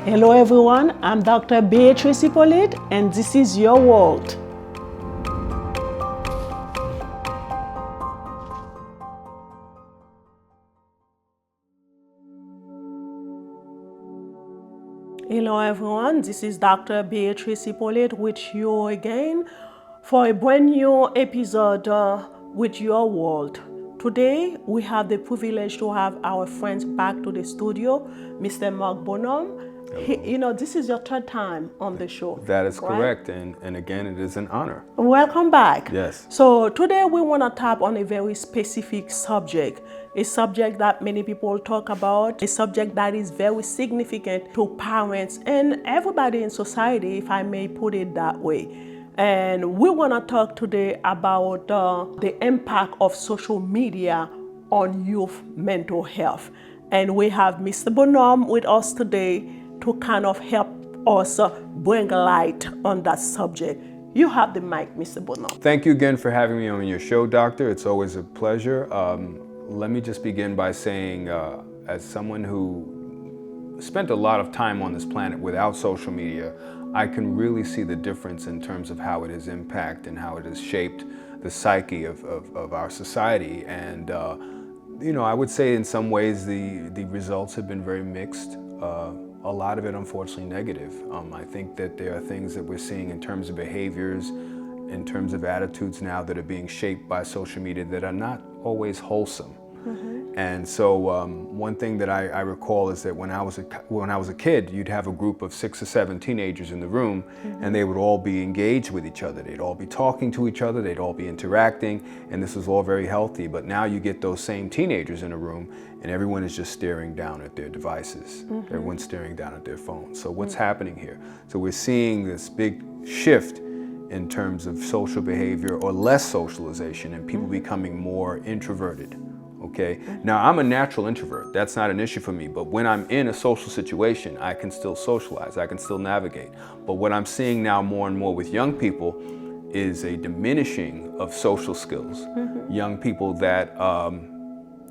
Hello everyone, I'm Dr. Beatrice Hyppolite and this is your world. Hello everyone, this is Dr. Beatrice Hyppolite with you again for a brand new episode with your world. Today we have the privilege to have our friends back to the studio, Mr. Marc Bonhomme. This is your third time on the show. That is right? correct, and again, it is an honor. Welcome back. Yes. So today we want to tap on a very specific subject, a subject that many people talk about, a subject that is very significant to parents and everybody in society, if I may put it that way. And we want to talk today about the impact of social media on youth mental health. And we have Mr. Bonhomme with us today to kind of help us bring light on that subject. You have the mic, Mr. Bonhomme. Thank you again for having me on your show, Doctor. It's always a pleasure. Let me just begin by saying, as someone who spent a lot of time on this planet without social media, I can really see the difference in terms of how it has impacted and how it has shaped the psyche of our society. And I would say in some ways the results have been very mixed. A lot of it, unfortunately, negative. I think that there are things that we're seeing in terms of behaviors, in terms of attitudes now that are being shaped by social media that are not always wholesome. Mm-hmm. And so one thing that I recall is that when I was a kid, you'd have a group of 6 or 7 teenagers in the room, mm-hmm. and they would all be engaged with each other. They'd all be talking to each other, they'd all be interacting, and this was all very healthy. But now you get those same teenagers in a room, and everyone is just staring down at their devices. Mm-hmm. Everyone's staring down at their phones. So what's happening here? So we're seeing this big shift in terms of social behavior or less socialization and people becoming more introverted. Okay. Now I'm a natural introvert. That's not an issue for me. But when I'm in a social situation, I can still socialize. I can still navigate. But what I'm seeing now more and more with young people is a diminishing of social skills. Mm-hmm. Young people that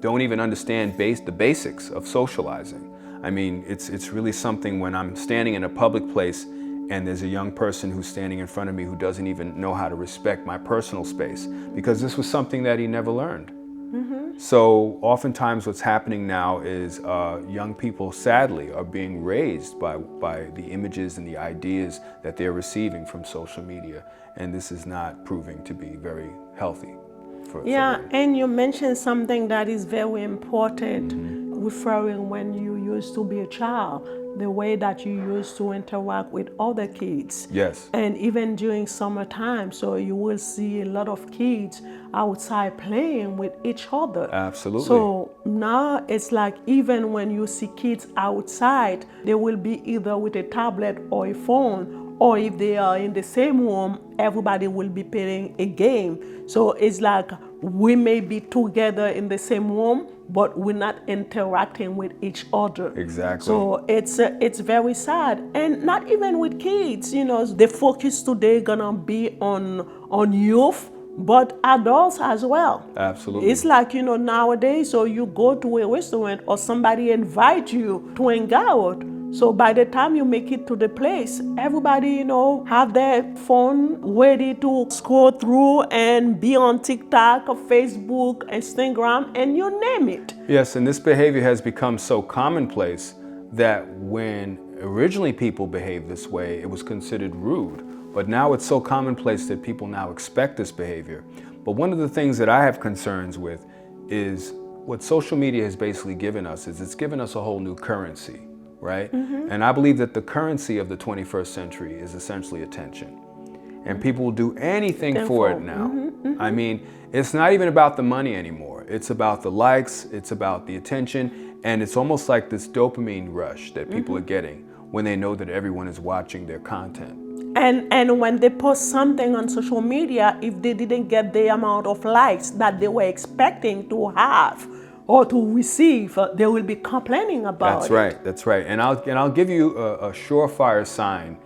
don't even understand the basics of socializing. I mean, it's really something when I'm standing in a public place and there's a young person who's standing in front of me who doesn't even know how to respect my personal space because this was something that he never learned. Mm-hmm. So oftentimes what's happening now is young people, sadly, are being raised by the images and the ideas that they're receiving from social media. And this is not proving to be very healthy. And you mentioned something that is very important, mm-hmm. referring when you used to be a child, the way that you used to interact with other kids. Yes. And even during summertime, so you will see a lot of kids outside playing with each other. Absolutely. So now it's like even when you see kids outside, they will be either with a tablet or a phone, or if they are in the same room, everybody will be playing a game. So it's like we may be together in the same room, but we're not interacting with each other. Exactly. So it's very sad. And not even with kids, the focus today gonna be on youth, but adults as well. Absolutely. It's like, nowadays, so you go to a restaurant or somebody invite you to hang out. So by the time you make it to the place, everybody, have their phone ready to scroll through and be on TikTok or Facebook, Instagram, and you name it. Yes, and this behavior has become so commonplace that when originally people behaved this way, it was considered rude. But now it's so commonplace that people now expect this behavior. But one of the things that I have concerns with is what social media has basically given us is it's given us a whole new currency. Right? Mm-hmm. And I believe that the currency of the 21st century is essentially attention. And people will do anything for it now. Mm-hmm. Mm-hmm. I mean, it's not even about the money anymore. It's about the likes, it's about the attention, and it's almost like this dopamine rush that people mm-hmm. are getting when they know that everyone is watching their content. And when they post something on social media, if they didn't get the amount of likes that they were expecting to have, or to receive, they will be complaining about That's right. And I'll give you a surefire sign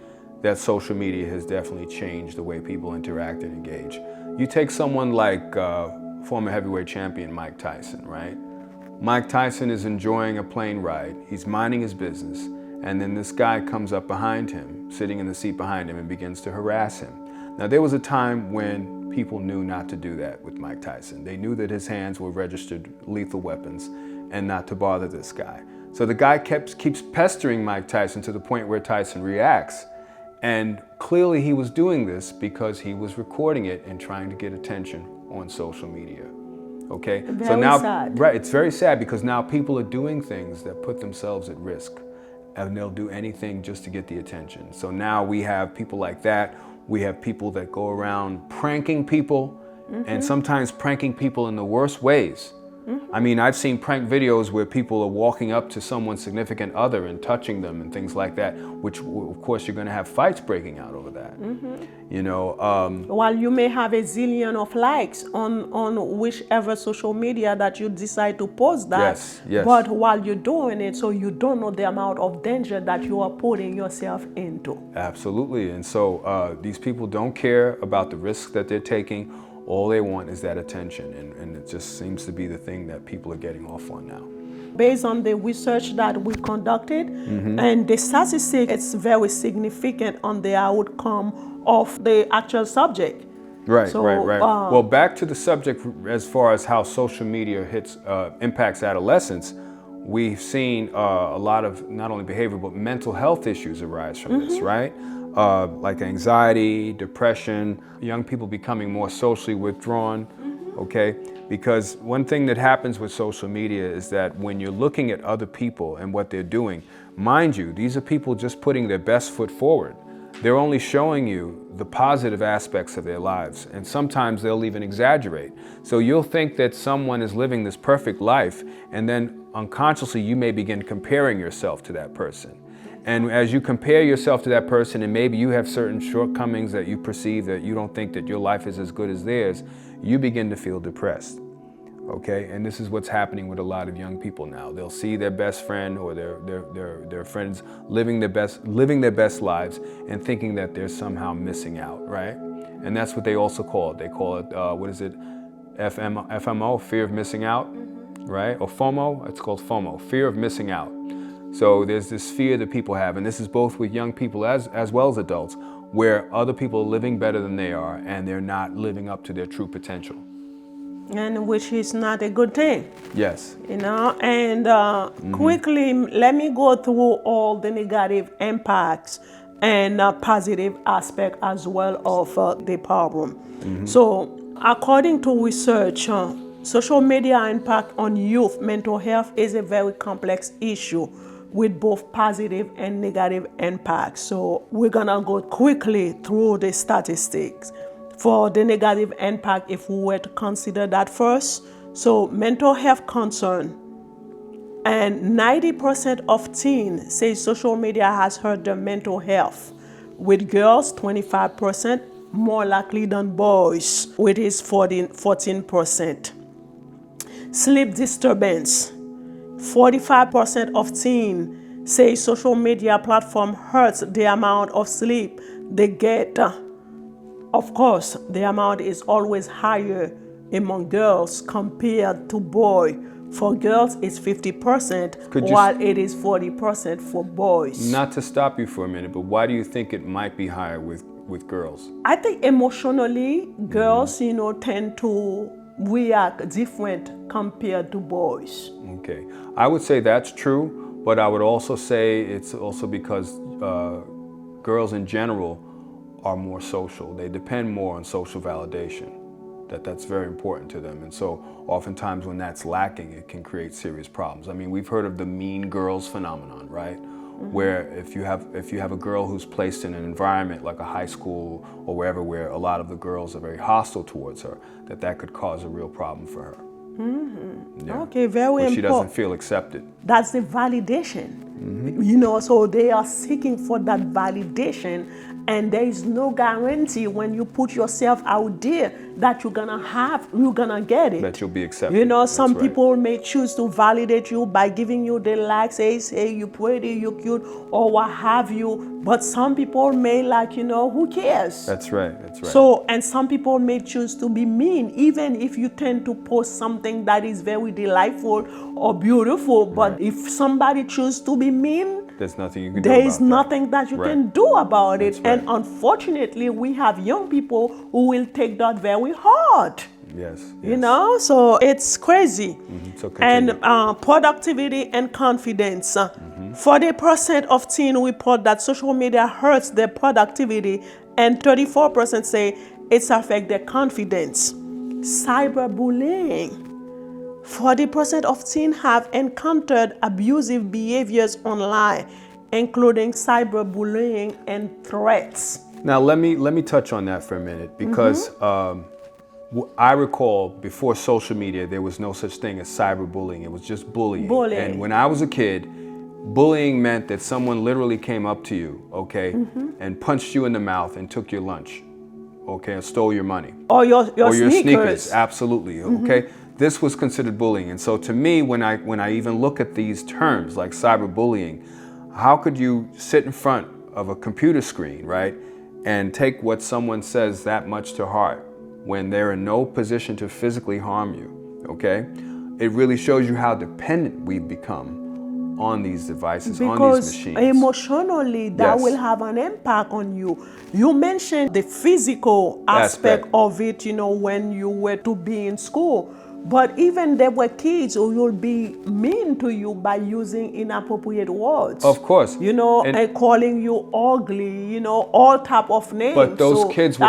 that social media has definitely changed the way people interact and engage. You take someone like former heavyweight champion Mike Tyson, right? Mike Tyson is enjoying a plane ride. He's minding his business. And then this guy comes up behind him, sitting in the seat behind him, and begins to harass him. Now, there was a time when people knew not to do that with Mike Tyson. They knew that his hands were registered lethal weapons and not to bother this guy. So the guy keeps pestering Mike Tyson to the point where Tyson reacts. And clearly he was doing this because he was recording it and trying to get attention on social media. Okay? Very so now, sad. right, it's very sad because now people are doing things that put themselves at risk, and they'll do anything just to get the attention. So now we have people like that. We have people that go around pranking people, and sometimes pranking people in the worst ways. I mean, I've seen prank videos where people are walking up to someone's significant other and touching them and things like that, which of course you're going to have fights breaking out over that. You know, while you may have a zillion of likes on whichever social media that you decide to post that, yes. But while you're doing it, so you don't know the amount of danger that you are putting yourself into. Absolutely. And so these people don't care about the risks that they're taking. All they want is that attention, and it just seems to be the thing that people are getting off on now. Based on the research that we conducted, and the statistics, it's very significant on the outcome of the actual subject. Right, So, right. Well, back to the subject as far as how social media impacts adolescents, we've seen a lot of not only behavioral but mental health issues arise from this, right? Like anxiety, depression, young people becoming more socially withdrawn, okay? Because one thing that happens with social media is that when you're looking at other people and what they're doing, mind you, these are people just putting their best foot forward. They're only showing you the positive aspects of their lives, and sometimes they'll even exaggerate. So you'll think that someone is living this perfect life, and then unconsciously you may begin comparing yourself to that person. And as you compare yourself to that person, and maybe you have certain shortcomings that you perceive that you don't think that your life is as good as theirs, you begin to feel depressed. Okay, and this is what's happening with a lot of young people now. They'll see their best friend or their friends living their best lives and thinking that they're somehow missing out, right? And that's what they also call it. They call it FMO, fear of missing out, right? Or FOMO, it's called FOMO, fear of missing out. So there's this fear that people have, and this is both with young people as well as adults, where other people are living better than they are and they're not living up to their true potential. And which is not a good thing. Yes. You know, and quickly, let me go through all the negative impacts and positive aspect as well of the problem. So according to research, social media impact on youth mental health is a very complex issue with both positive and negative impacts. So we're gonna go quickly through the statistics. For the negative impact, if we were to consider that first, so mental health concern, and 90% of teens say social media has hurt their mental health, with girls 25% more likely than boys, which is 14%. Sleep disturbance, 45% of teens say social media platform hurts the amount of sleep they get. Of course, the amount is always higher among girls compared to boys. For girls, it's 50%, while it is 40% for boys. Not to stop you for a minute, but why do you think it might be higher with girls? I think emotionally, girls, tend to react different compared to boys. Okay. I would say that's true, but I would also say it's also because girls in general are more social. They depend more on social validation. That's very important to them. And so oftentimes when that's lacking, it can create serious problems. I mean, we've heard of the mean girls phenomenon, right? Where if you have a girl who's placed in an environment like a high school or wherever where a lot of the girls are very hostile towards her, that could cause a real problem for her. Yeah. Okay, very important. She doesn't feel accepted. That's the validation. So they are seeking for that validation, and there is no guarantee when you put yourself out there that you're gonna get it. That you'll be accepted. Some people may choose to validate you by giving you the likes, say you're pretty, you're cute, or what have you. But some people may who cares? That's right. So, and some people may choose to be mean, even if you tend to post something that is very delightful or beautiful. But if somebody chooses to be mean, There's nothing you can do there about is that. nothing that you Right. can do about it. That's right. And unfortunately, we have young people who will take that very hard. Yes. You know, so it's crazy. So continue. And productivity and confidence. 40% of teens report that social media hurts their productivity, and 34% say it's affect their confidence. Cyberbullying. 40% of teens have encountered abusive behaviors online, including cyberbullying and threats. Now let me touch on that for a minute, because I recall before social media there was no such thing as cyberbullying. It was just bullying. And when I was a kid, bullying meant that someone literally came up to you, okay, and punched you in the mouth and took your lunch, okay, and stole your money. Or your sneakers. Absolutely, okay. This was considered bullying. And so to me, when I even look at these terms like cyberbullying, how could you sit in front of a computer screen, right, and take what someone says that much to heart when they're in no position to physically harm you, okay? It really shows you how dependent we've become on these devices, on these machines. Because emotionally, that will have an impact on you. You mentioned the physical aspect of it, you know, when you were to be in school. But even there were kids who will be mean to you by using inappropriate words. Of course. You know, and calling you ugly, you know, all type of names. But those kids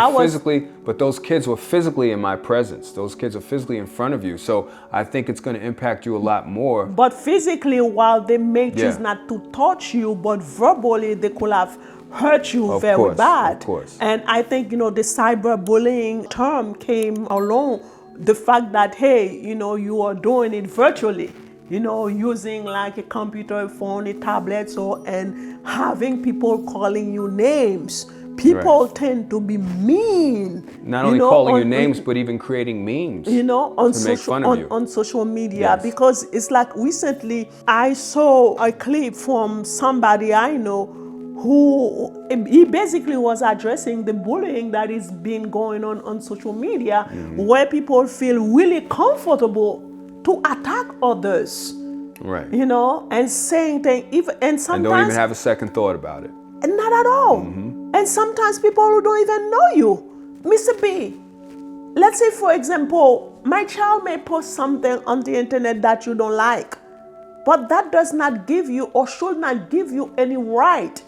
were physically in my presence. Those kids are physically in front of you. So I think it's going to impact you a lot more. But physically, while they may choose not to touch you, but verbally they could have hurt you very bad. Of course. And I think, you know, the cyberbullying term came along. The fact that, hey, you know, you are doing it virtually, you know, using like a computer, phone, a tablet, and having people calling you names. People tend to be mean. Not only calling you names, but even creating memes. You know, on social media. Because it's like recently I saw a clip from somebody I know who he basically was addressing the bullying that is being going on social media, where people feel really comfortable to attack others. Right. You know, and saying things, and sometimes don't even have a second thought about it. And not at all. And sometimes people who don't even know you. Mr. B, let's say, for example, my child may post something on the internet that you don't like, but that does not give you or should not give you any right,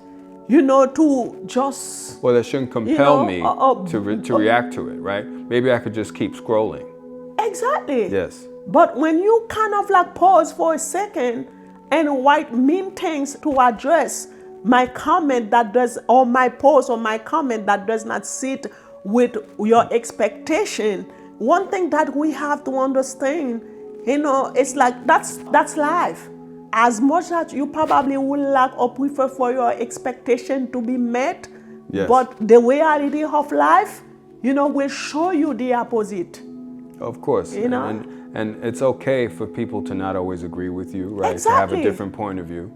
you know, to just... Well, that shouldn't compel me to react to it, right? Maybe I could just keep scrolling. Exactly. Yes. But when you kind of like pause for a second and write mean things to address my comment that does, or my post or my comment that does not sit with your expectation, one thing that we have to understand, you know, it's like that's life. As much as you probably would like or prefer for your expectation to be met, but the reality of life, you know, will show you the opposite. Of course. You know? And it's okay for people to not always agree with you, right? Exactly. To have a different point of view.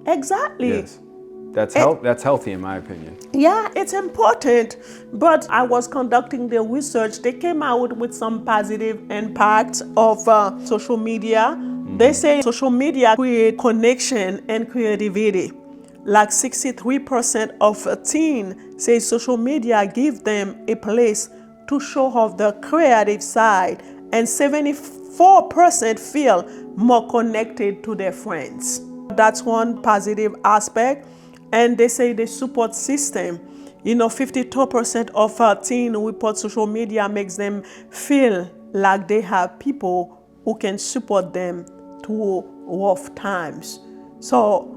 Exactly. Yes. That's healthy in my opinion. Yeah, it's important. But I was conducting the research. They came out with some positive impacts of social media. They say social media create connection and creativity. Like 63% of teens say social media give them a place to show off their creative side, and 74% feel more connected to their friends. That's one positive aspect. And they say the support system, you know, 52% of teens report social media makes them feel like they have people who can support them through rough times. So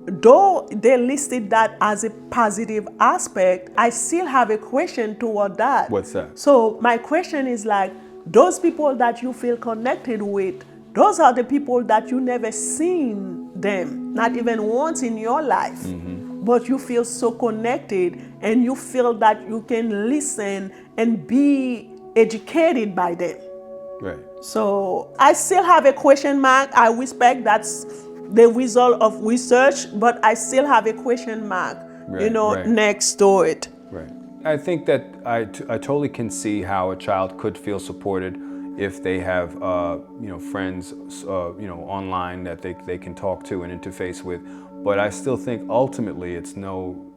though they listed that as a positive aspect, I still have a question toward that. What's that? So my question is like, those people that you feel connected with, those are the people that you never seen them, not even once in your life. But you feel so connected and you feel that you can listen and be educated by them. Right. So I still have a question mark. I respect that's the result of research, but I still have a question mark, next to it. Right. I think that I totally can see how a child could feel supported if they have, friends, online that they can talk to and interface with. But I still think ultimately it's no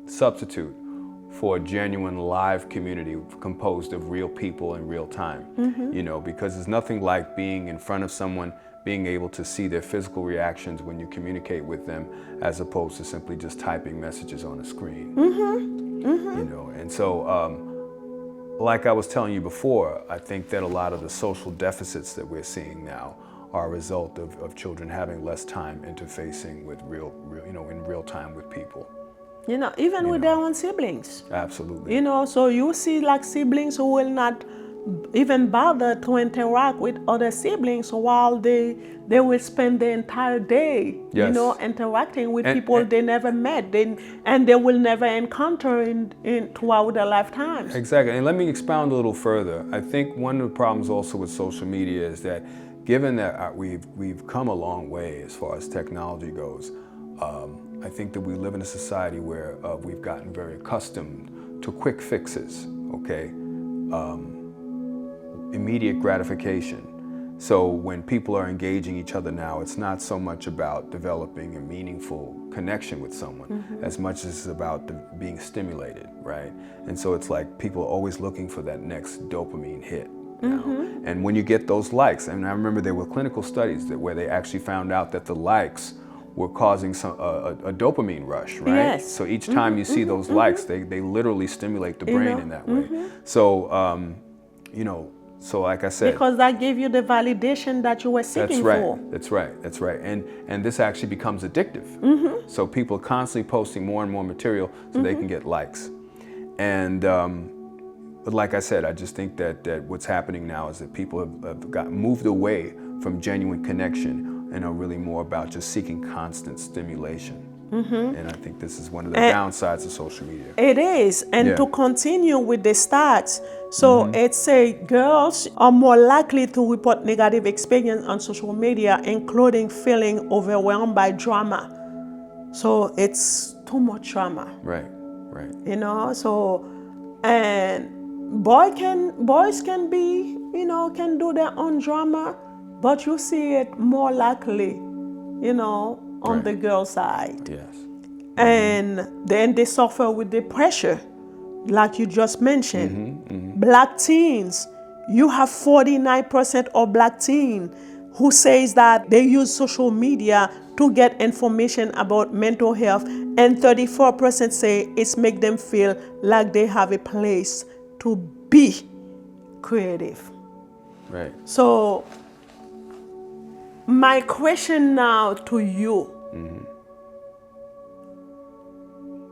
substitute for a genuine live community composed of real people in real time. You know, because there's nothing like being in front of someone, being able to see their physical reactions when you communicate with them, as opposed to simply just typing messages on a screen. You know, and so like I was telling you before, I think that a lot of the social deficits that we're seeing now are a result of children having less time interfacing with real, you know, in real time with people. You know, even with their own siblings. Absolutely. You know, so you see like siblings who will not even bother to interact with other siblings while they will spend the entire day, you know, interacting with people they never met and they will never encounter in throughout their lifetimes. Exactly, and let me expound a little further. I think one of the problems also with social media is that given that we've come a long way as far as technology goes, I think that we live in a society where we've gotten very accustomed to quick fixes, okay? Immediate gratification. So when people are engaging each other now, it's not so much about developing a meaningful connection with someone as much as it's about being stimulated, right? And so it's like people are always looking for that next dopamine hit. Now. And when you get those likes, and I remember there were clinical studies where they actually found out that the likes were causing a dopamine rush, right? Yes. So each time you see those likes, they literally stimulate the brain in that way. So, you know, so like I said, because that gave you the validation that you were seeking for. That's right. And this actually becomes addictive. So people are constantly posting more and more material so they can get likes. And but like I said, I just think that what's happening now is that people have moved away from genuine connection and are really more about just seeking constant stimulation. And I think this is one of the downsides of social media. It is. And to continue with the stats, so it say girls are more likely to report negative experience on social media, including feeling overwhelmed by drama. So it's too much drama. Right. You know, so, and boys can be, you know, can do their own drama, but you see it more likely, you know, on the girl side. Yes. And then they suffer with the pressure, like you just mentioned. Black teens, you have 49% of black teens who says that they use social media to get information about mental health, and 34% say it's make them feel like they have a place to be creative. Right. So my question now to you,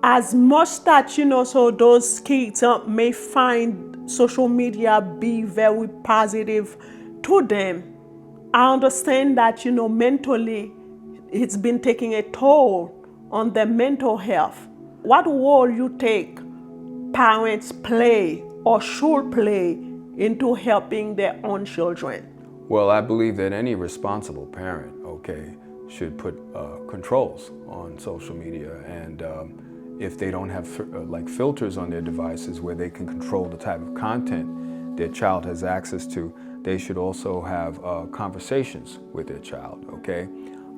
as much that, you know, so those kids may find social media be very positive to them, I understand that, you know, mentally it's been taking a toll on their mental health. What role you think parents play or should play into helping their own children? Well, I believe that any responsible parent, should put controls on social media, and if they don't have like filters on their devices where they can control the type of content their child has access to, they should also have conversations with their child,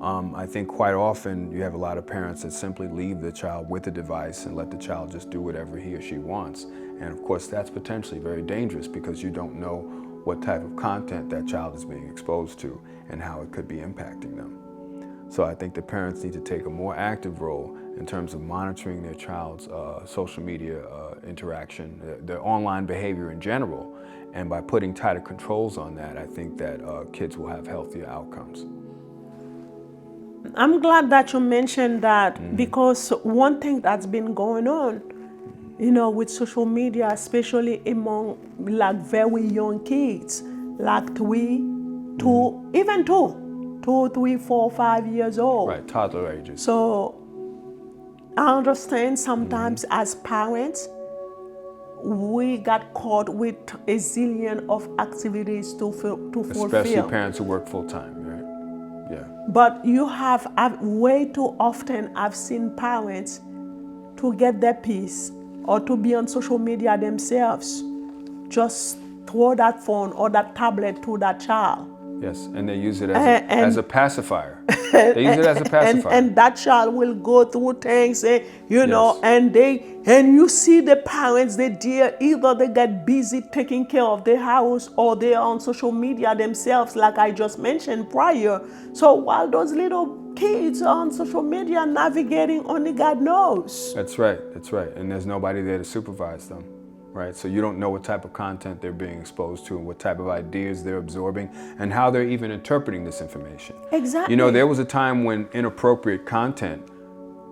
I think quite often you have a lot of parents that simply leave the child with the device and let the child just do whatever he or she wants. And of course that's potentially very dangerous because you don't know what type of content that child is being exposed to and how it could be impacting them. So I think the parents need to take a more active role in terms of monitoring their child's social media interaction, their online behavior in general. And by putting tighter controls on that, I think that kids will have healthier outcomes. I'm glad that you mentioned that, because one thing that's been going on, you know, with social media, especially among like very young kids, like 3, 3, 4, 5 years old. Right, toddler ages. So I understand sometimes as parents, we got caught with a zillion of activities to fulfill. Especially parents who work full time, right? Yeah. But you have way too often I've seen parents to get their peace or to be on social media themselves, just throw that phone or that tablet to that child. Yes, and they use it as a pacifier. They use it as a pacifier. And that child will go through things, you know, Yes. and you see the parents, either they get busy taking care of their house or they're on social media themselves, like I just mentioned prior. So while those little kids are on social media navigating, only God knows. That's right, that's right. And there's nobody there to supervise them, right? So you don't know what type of content they're being exposed to and what type of ideas they're absorbing and how they're even interpreting this information. Exactly. You know, there was a time when inappropriate content,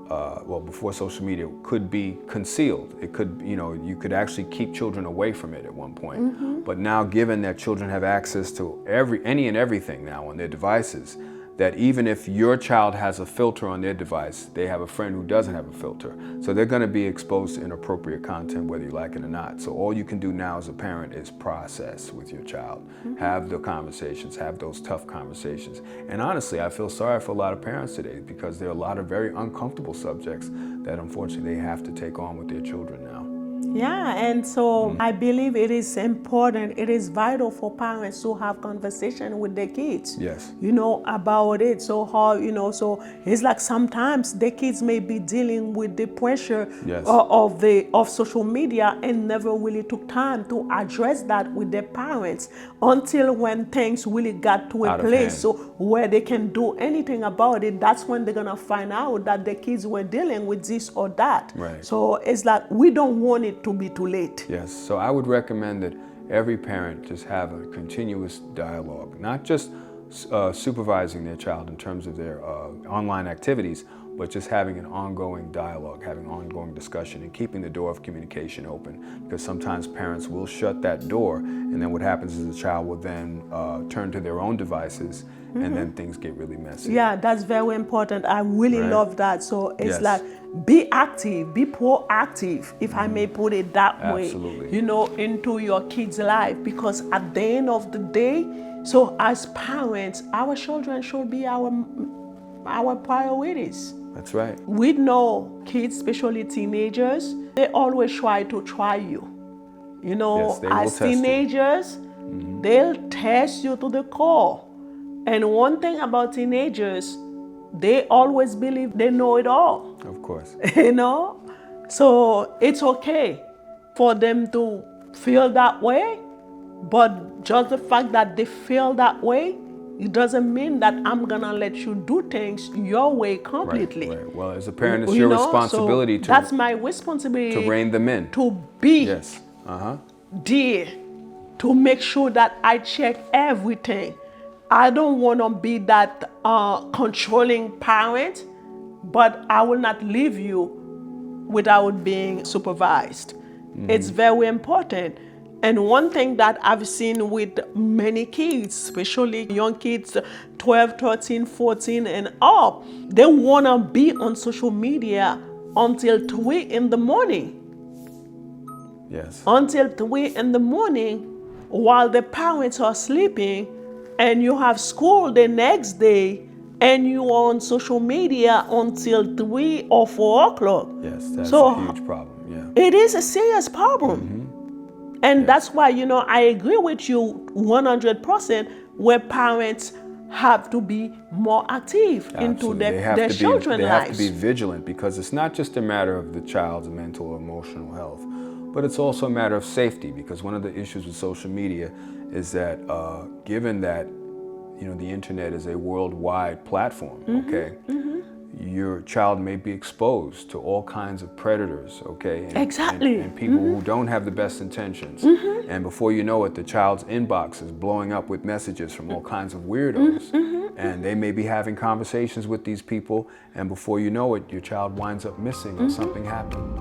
well, before social media, could be concealed. It could, you know, you could actually keep children away from it at one point. Mm-hmm. But now, given that children have access to any and everything now on their devices, that even if your child has a filter on their device, they have a friend who doesn't have a filter. So they're going to be exposed to inappropriate content whether you like it or not. So all you can do now as a parent is process with your child. Mm-hmm. Have the conversations, have those tough conversations. And honestly, I feel sorry for a lot of parents today because there are a lot of very uncomfortable subjects that unfortunately they have to take on with their children now. Yeah, and so I believe it is important, it is vital for parents to have conversation with their kids. Yes. You know, about it. So how, you know, so it's like sometimes the kids may be dealing with the pressure Yes. of social media and never really took time to address that with their parents until when things really got to a place so where they can do anything about it. That's when they're gonna find out that the kids were dealing with this or that. Right. So it's like we don't want it to be too late. Yes, so I would recommend that every parent just have a continuous dialogue, not just supervising their child in terms of their online activities, but just having an ongoing dialogue, having ongoing discussion and keeping the door of communication open. Because sometimes parents will shut that door and then what happens is the child will then turn to their own devices and then things get really messy. Yeah, that's very important. I really love that. So it's like be active, be proactive, if I may put it that way, you know, into your kids' life. Because at the end of the day, so as parents, our children should be our priorities. That's right. We know kids, especially teenagers, they always try you. You know, as teenagers, they'll test you to the core. And one thing about teenagers, they always believe they know it all. Of course. You know? So it's okay for them to feel that way, but just the fact that they feel that way, it doesn't mean that I'm gonna let you do things your way completely. Right. Well, as a parent, it's your responsibility that's my responsibility to rein them in. To be there, to make sure that I check everything. I don't want to be that controlling parent, but I will not leave you without being supervised. It's very important. And one thing that I've seen with many kids, especially young kids, 12, 13, 14 and up, they want to be on social media until 3 in the morning. Yes. Until 3 in the morning while the parents are sleeping and you have school the next day and you are on social media until 3 or 4 o'clock. Yes, that's a huge problem, It is a serious problem. And that's why, you know, I agree with you 100% where parents have to be more active into their children's lives. They have to be vigilant because it's not just a matter of the child's mental or emotional health, but it's also a matter of safety, because one of the issues with social media is that given that, you know, the internet is a worldwide platform, your child may be exposed to all kinds of predators, and people who don't have the best intentions. And before you know it, the child's inbox is blowing up with messages from all kinds of weirdos. And they may be having conversations with these people, and before you know it, your child winds up missing or something happened.